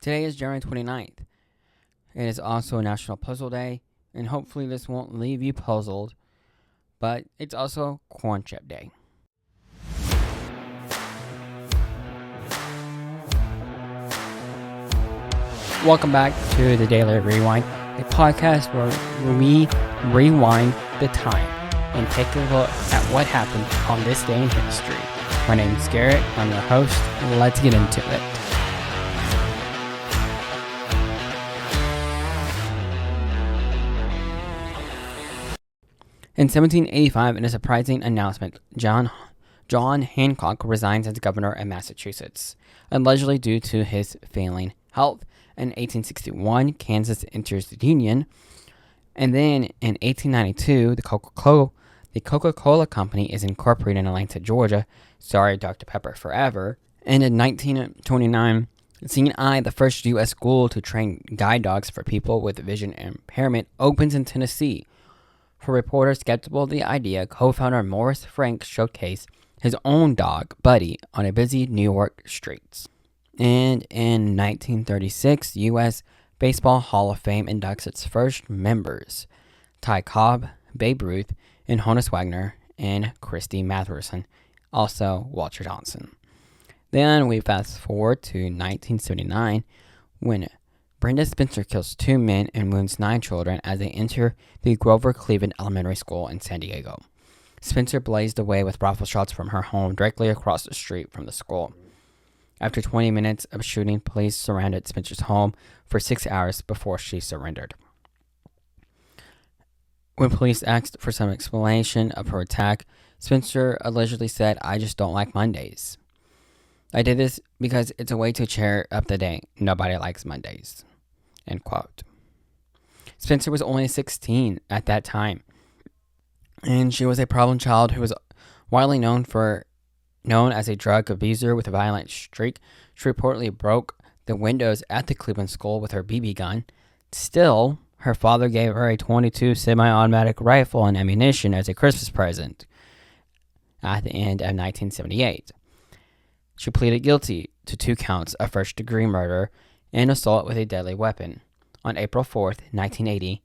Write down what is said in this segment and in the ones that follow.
Today is January 29th. It is also National Puzzle Day, and hopefully this won't leave you puzzled, but it's also Corn Chip Day. Welcome back to the Daily Rewind, a podcast where we rewind the time and take a look at what happened on this day in history. My name is Garrett, I'm your host. Let's get into it. In 1785, in a surprising announcement, John Hancock resigns as governor of Massachusetts, allegedly due to his failing health. In 1861, Kansas enters the Union, and then in 1892, the Coca-Cola Company is incorporated in Atlanta, Georgia. Sorry, Dr. Pepper forever. And in 1929, CNI, the first U.S. school to train guide dogs for people with vision impairment, opens in Tennessee. For reporters skeptical of the idea, co-founder Morris Frank showcased his own dog, Buddy, on a busy New York streets. And in 1936, the U.S. Baseball Hall of Fame inducts its first members, Cobb, Babe Ruth, and Honus Wagner, and Christy Mathewson, also Walter Johnson. Then we fast forward to 1979, when Brenda Spencer kills 2 men and wounds 9 children as they enter the Grover Cleveland Elementary School in San Diego. Spencer blazed away with rifle shots from her home directly across the street from the school. After 20 minutes of shooting, police surrounded Spencer's home for 6 hours before she surrendered. When police asked for some explanation of her attack, Spencer allegedly said, "I just don't like Mondays. I did this because it's a way to cheer up the day. Nobody likes Mondays." End quote. Spencer was only 16 at that time, and she was a problem child who was widely known as a drug abuser with a violent streak. She reportedly broke the windows at the Cleveland school with her BB gun. Still, her father gave her a .22 semi-automatic rifle and ammunition as a Christmas present at the end of 1978. She pleaded guilty to 2 counts of first-degree murder and assault with a deadly weapon. On April 4th, 1980,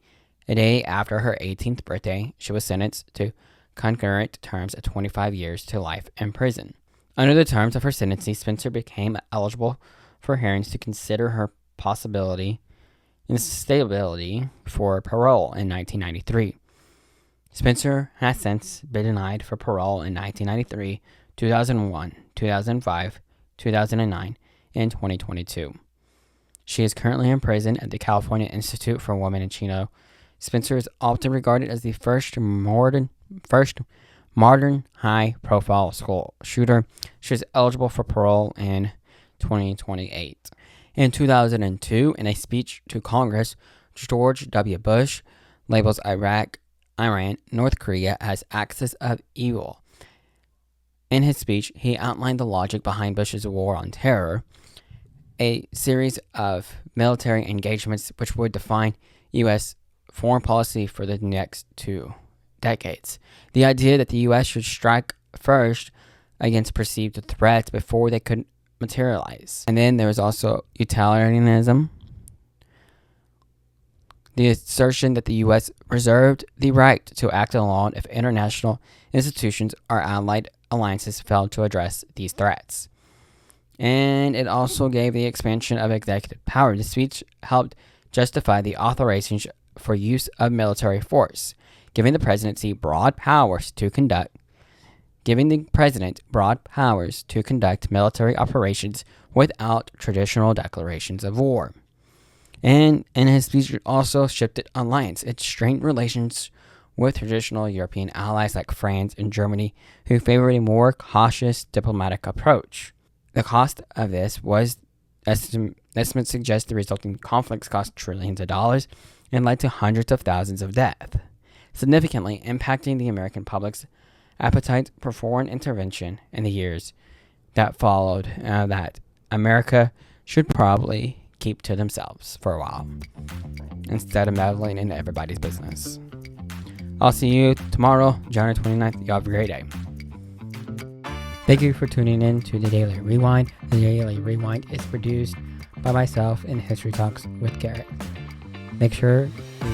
a day after her 18th birthday, she was sentenced to concurrent terms of 25 years to life in prison. Under the terms of her sentencing, Spencer became eligible for hearings to consider her possibility and stability for parole in 1993. Spencer has since been denied for parole in 1993, 2001, 2005, 2009, and 2022. She is currently in prison at the California Institute for Women in Chino. Spencer is often regarded as the first modern high-profile school shooter. She is eligible for parole in 2028. In 2002, in a speech to Congress, George W. Bush labels Iraq, Iran, North Korea as axis of evil. In his speech, he outlined the logic behind Bush's war on terror, a series of military engagements which would define U.S. foreign policy for the next 2 decades. The idea that the U.S. should strike first against perceived threats before they could materialize. And then there was also utilitarianism, the assertion that the U.S. reserved the right to act alone if international institutions or allied alliances failed to address these threats. And it also gave the expansion of executive power. The speech helped justify the authorization for use of military force, giving the president broad powers to conduct military operations without traditional declarations of war. And in his speech, it also shifted alliance. It strained relations with traditional European allies like France and Germany, who favored a more cautious diplomatic approach. The cost of this was, estimates suggest the resulting conflicts cost trillions of dollars and led to hundreds of thousands of deaths, significantly impacting the American public's appetite for foreign intervention in the years that followed, that America should probably keep to themselves for a while instead of meddling in everybody's business. I'll see you tomorrow, January 29th. You have a great day. Thank you for tuning in to the Daily Rewind. The Daily Rewind is produced by myself in History Talks with Garrett. Make sure to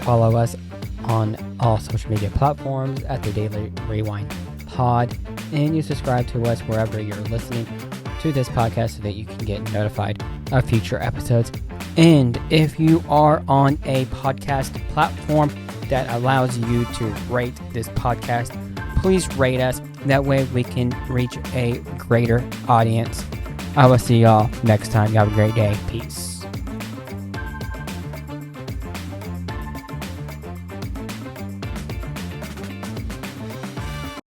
follow us on all social media platforms at the Daily Rewind Pod, and you subscribe to us wherever you're listening to this podcast so that you can get notified of future episodes. And if you are on a podcast platform that allows you to rate this podcast, please rate us. That way we can reach a greater audience. I will see y'all next time. You have a great day. Peace.